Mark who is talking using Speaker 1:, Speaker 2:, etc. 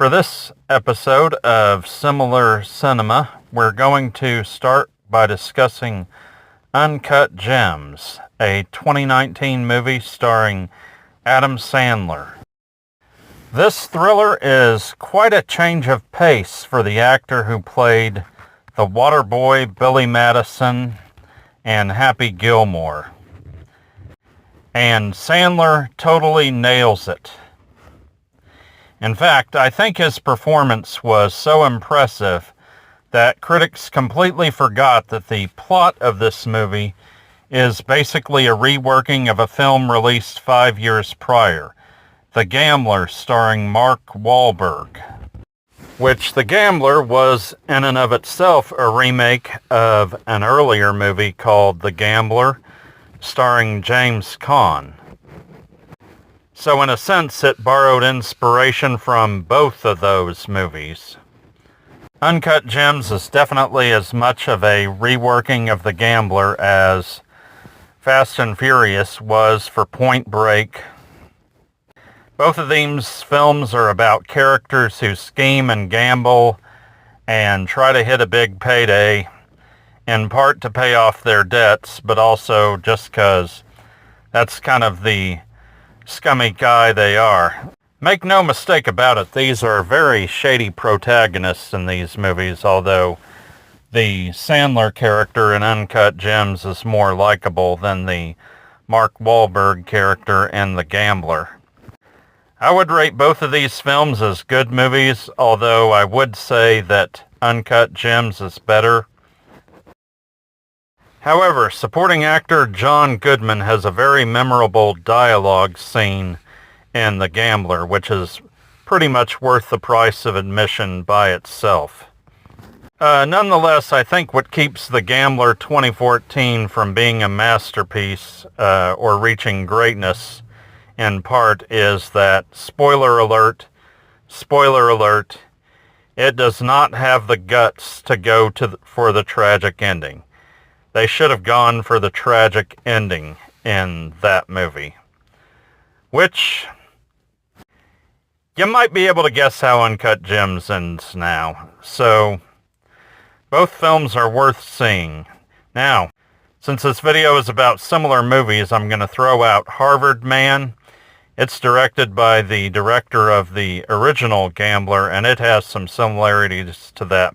Speaker 1: For this episode of Similar Cinema, we're going to start by discussing Uncut Gems, a 2019 movie starring Adam Sandler. This thriller is quite a change of pace for the actor who played the Waterboy Billy Madison and Happy Gilmore. And Sandler totally nails it. In fact, I think his performance was so impressive that critics completely forgot that the plot of this movie is basically a reworking of a film released 5 years prior, The Gambler, starring Mark Wahlberg. Which The Gambler was in and of itself a remake of an earlier movie called The Gambler, starring James Caan. So in a sense, it borrowed inspiration from both of those movies. Uncut Gems is definitely as much of a reworking of The Gambler as Fast and Furious was for Point Break. Both of these films are about characters who scheme and gamble and try to hit a big payday, in part to pay off their debts, but also just because that's kind of the scummy guy they are. Make no mistake about it, these are very shady protagonists in these movies, although the Sandler character in Uncut Gems is more likable than the Mark Wahlberg character in The Gambler. I would rate both of these films as good movies, although I would say that Uncut Gems is better. However, supporting actor John Goodman has a very memorable dialogue scene in The Gambler, which is pretty much worth the price of admission by itself. Nonetheless, I think what keeps The Gambler 2014 from being a masterpiece or reaching greatness in part is that, spoiler alert, it does not have the guts to go for the tragic ending. They should have gone for the tragic ending in that movie. Which, you might be able to guess how Uncut Gems ends now. So, both films are worth seeing. Now, since this video is about similar movies, I'm going to throw out Harvard Man. It's directed by the director of the original Gambler, and it has some similarities to that